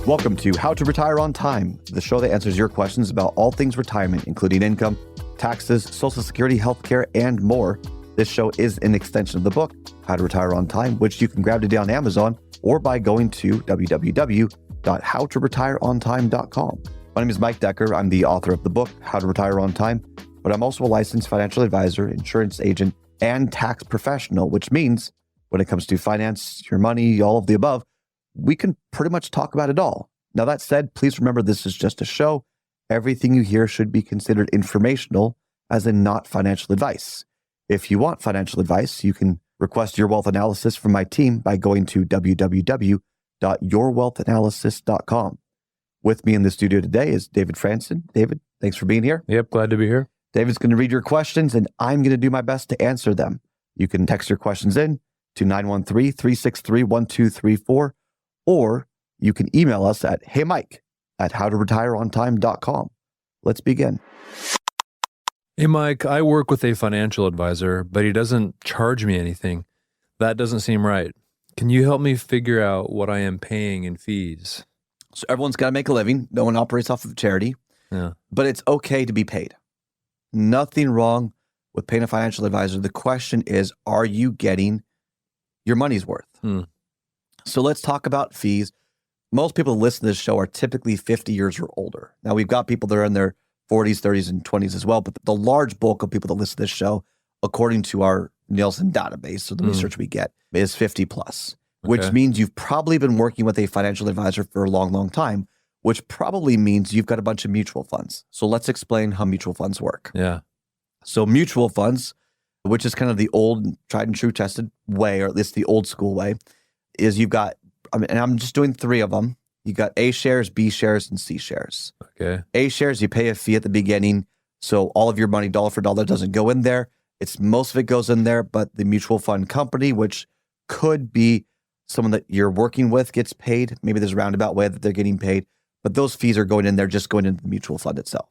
Welcome to How to Retire on Time, the show that answers your questions about all things retirement, including income, taxes, Social Security, healthcare, and more. This show is an extension of the book, How to Retire on Time, which you can grab today on Amazon or by going to www.howtoretireontime.com. My name is Mike Decker. I'm the author of the book, How to Retire on Time, but I'm also a licensed financial advisor, insurance agent, and tax professional, which means when it comes to finance, your money, all of the above, we can pretty much talk about it all. Now, that said, please remember this is just a show. Everything you hear should be considered informational, as in not financial advice. If you want financial advice, you can request your wealth analysis from my team by going to www.yourwealthanalysis.com. With me in the studio today is David Franson. David, thanks for being here. Yep, glad to be here. David's going to read your questions, and I'm going to do my best to answer them. You can text your questions in to 913-363-1234, or you can email us at heymike@howtoretireontime.com. Let's begin. Hey, Mike, I work with a financial advisor, but he doesn't charge me anything. That doesn't seem right. Can you help me figure out what I am paying in fees? So everyone's got to make a living. No one operates off of charity, but it's okay to be paid. Nothing wrong with paying a financial advisor. The question is, are you getting your money's worth? So let's talk about fees. Most people that listen to this show are typically 50 years or older. Now, we've got people that are in their 40s, 30s, and 20s as well, but the large bulk of people that listen to this show, according to our Nielsen database, so the research we get, is 50 plus, which means you've probably been working with a financial advisor for a long, long time, which probably means you've got a bunch of mutual funds. So let's explain how mutual funds work. Yeah. So mutual funds, which is kind of the old, tried and true tested way, or at least the old school way, is you've got, and I'm just doing three of them. You got A shares, B shares, and C shares. Okay. A shares, you pay a fee at the beginning. So all of your money, dollar for dollar, doesn't go in there. Most of it goes in there, but the mutual fund company, which could be someone that you're working with, gets paid. Maybe there's a roundabout way that they're getting paid, but those fees are going in there, just going into the mutual fund itself.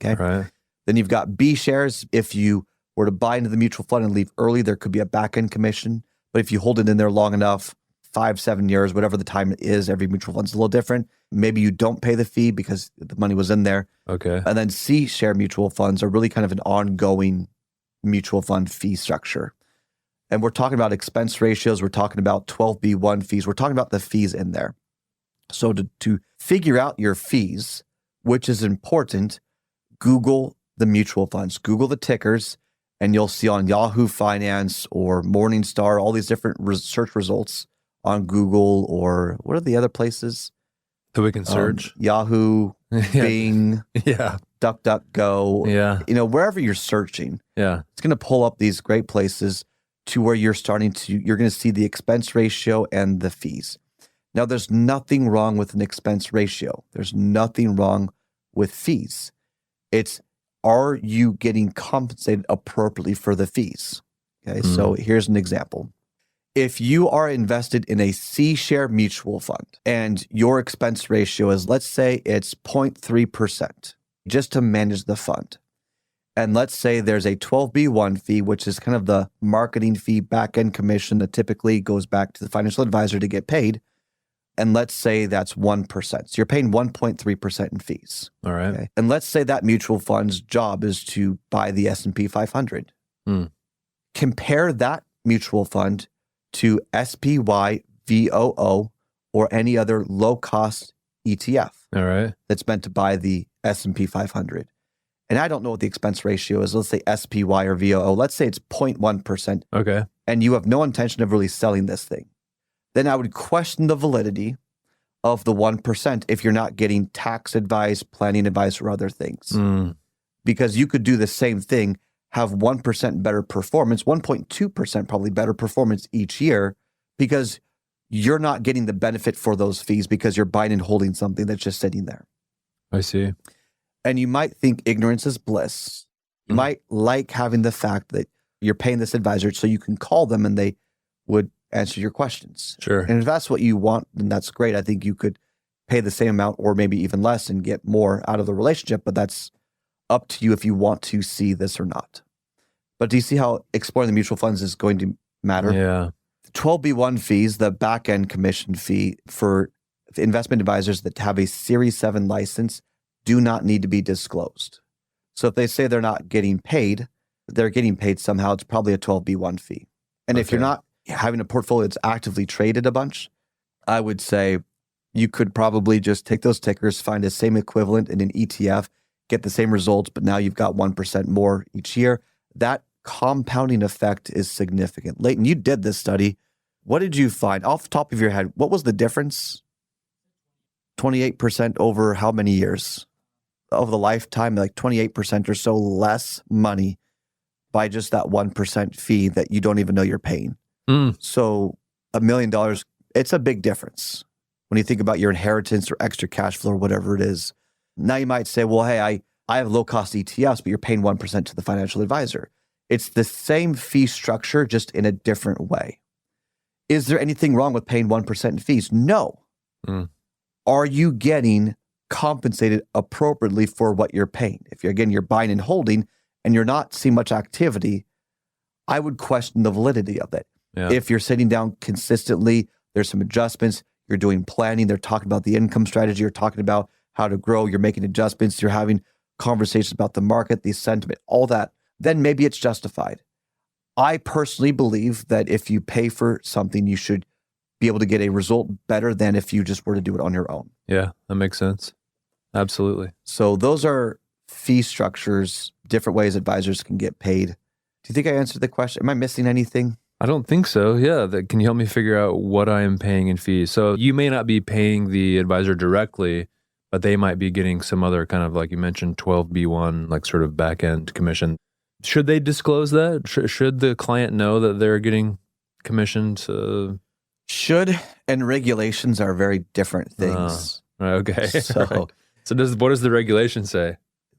Okay. Right. Then you've got B shares. If you were to buy into the mutual fund and leave early, there could be a back-end commission. But if you hold it in there long enough, 5-7 years, whatever the time is, every mutual fund's a little different. Maybe you don't pay the fee because the money was in there. Okay. And then C share mutual funds are really kind of an ongoing mutual fund fee structure. And we're talking about expense ratios. We're talking about 12B1 fees. We're talking about the fees in there. So to figure out your fees, which is important, Google the mutual funds, Google the tickers, and you'll see on Yahoo Finance or Morningstar, all these different search results on Google, or what are the other places? So we can search? Yahoo, Bing, Yeah. DuckDuckGo. Yeah. Wherever you're searching, Yeah. it's going to pull up these great places to where you're going to see the expense ratio and the fees. Now, there's nothing wrong with an expense ratio. There's nothing wrong with fees. It's, are you getting compensated appropriately for the fees? Okay, so here's an example. If you are invested in a C share mutual fund and your expense ratio is, let's say it's 0.3%, just to manage the fund. And let's say there's a 12B1 fee, which is kind of the marketing fee, back-end commission that typically goes back to the financial advisor to get paid. And let's say that's 1%. So you're paying 1.3% in fees. All right. Okay? And let's say that mutual fund's job is to buy the S&P 500. Compare that mutual fund to SPY, VOO, or any other low-cost ETF All right. that's meant to buy the S&P 500. And I don't know what the expense ratio is. Let's say SPY or VOO. Let's say it's 0.1%. Okay. And you have no intention of really selling this thing. Then I would question the validity of the 1% if you're not getting tax advice, planning advice, or other things. Because you could do the same thing, have 1% better performance, 1.2% probably better performance each year, because you're not getting the benefit for those fees because you're buying and holding something that's just sitting there. I see. And you might think ignorance is bliss. You might like having the fact that you're paying this advisor so you can call them and they would answer your questions. Sure. And if that's what you want, then that's great. I think you could pay the same amount or maybe even less and get more out of the relationship, but that's up to you if you want to see this or not. But do you see how exploring the mutual funds is going to matter? Yeah. 12B1 fees, the back-end commission fee for investment advisors that have a Series 7 license do not need to be disclosed. So if they say they're not getting paid, they're getting paid somehow. It's probably a 12B1 fee. And if you're not having a portfolio that's actively traded a bunch, I would say you could probably just take those tickers, find the same equivalent in an ETF, get the same results, but now you've got 1% more each year. That compounding effect is significant. Leighton, you did this study. What did you find off the top of your head? What was the difference? 28% over how many years? Over the lifetime, like 28% or so less money by just that 1% fee that you don't even know you're paying. So $1 million, it's a big difference when you think about your inheritance or extra cash flow or whatever it is. Now you might say, well, hey, I have low cost ETFs, but you're paying 1% to the financial advisor. It's the same fee structure, just in a different way. Is there anything wrong with paying 1% in fees? No. Are you getting compensated appropriately for what you're paying? If you're buying and holding and you're not seeing much activity, I would question the validity of it. Yeah. If you're sitting down consistently, there's some adjustments, you're doing planning, they're talking about the income strategy, you're talking about how to grow, you're making adjustments, you're having conversations about the market, the sentiment, all that, then maybe it's justified. I personally believe that if you pay for something, you should be able to get a result better than if you just were to do it on your own. Yeah, that makes sense. Absolutely. So those are fee structures, different ways advisors can get paid. Do you think I answered the question? Am I missing anything? I don't think so. Yeah. Can you help me figure out what I am paying in fees? So you may not be paying the advisor directly, but they might be getting some other kind of, like you mentioned, 12B1, like sort of back-end commission. Should they disclose that? Should the client know that they're getting commissioned? Should and regulations are very different things. Okay. So, right. So what does the regulation say?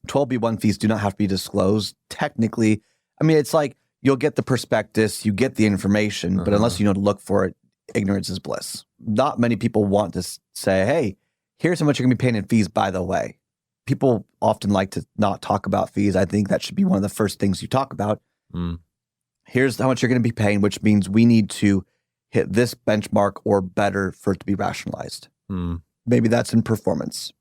12B1 fees do not have to be disclosed. Technically, I mean, it's like you'll get the prospectus, you get the information, but unless you know to look for it, ignorance is bliss. Not many people want to say, hey, here's how much you're going to be paying in fees, by the way. People often like to not talk about fees. I think that should be one of the first things you talk about. Here's how much you're going to be paying, which means we need to hit this benchmark or better for it to be rationalized. Maybe that's in performance.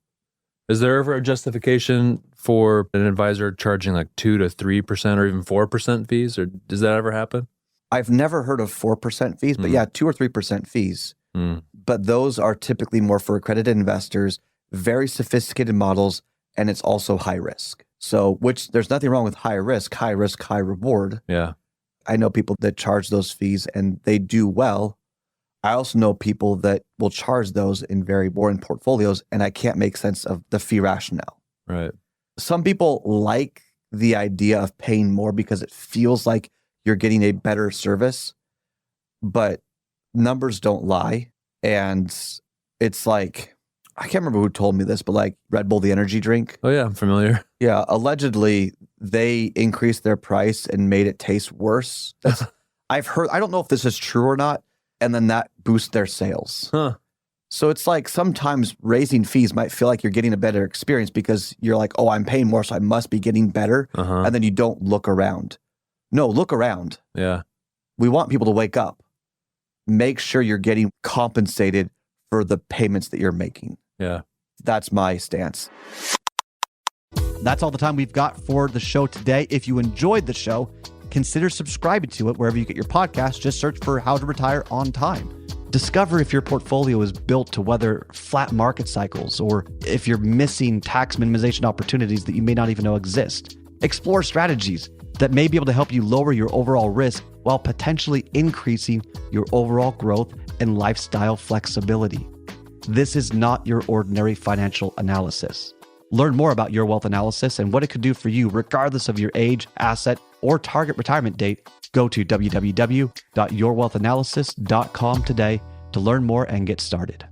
Is there ever a justification for an advisor charging like 2 to 3% or even 4% fees? Or does that ever happen? I've never heard of 4% fees, but yeah, 2 or 3% fees. But those are typically more for accredited investors, very sophisticated models, and it's also high risk. So, which there's nothing wrong with high risk, high reward. Yeah. I know people that charge those fees and they do well. I also know people that will charge those in very boring portfolios, and I can't make sense of the fee rationale. Right. Some people like the idea of paying more because it feels like you're getting a better service, but numbers don't lie. And it's like, I can't remember who told me this, but like Red Bull, the energy drink. Oh yeah, I'm familiar. Yeah. Allegedly, they increased their price and made it taste worse. I've heard, I don't know if this is true or not. And then that boosts their sales. So it's like sometimes raising fees might feel like you're getting a better experience because you're like, oh, I'm paying more, so I must be getting better. And then you don't look around. No, look around. Yeah. We want people to wake up. Make sure you're getting compensated for the payments that you're making. Yeah. That's my stance. That's all the time we've got for the show today. If you enjoyed the show, consider subscribing to it wherever you get your podcast. Just search for How to Retire on Time. Discover if your portfolio is built to weather flat market cycles or if you're missing tax minimization opportunities that you may not even know exist. Explore strategies that may be able to help you lower your overall risk while potentially increasing your overall growth and lifestyle flexibility. This is not your ordinary financial analysis. Learn more about Your Wealth Analysis and what it could do for you regardless of your age, asset, or target retirement date. Go to www.yourwealthanalysis.com today to learn more and get started.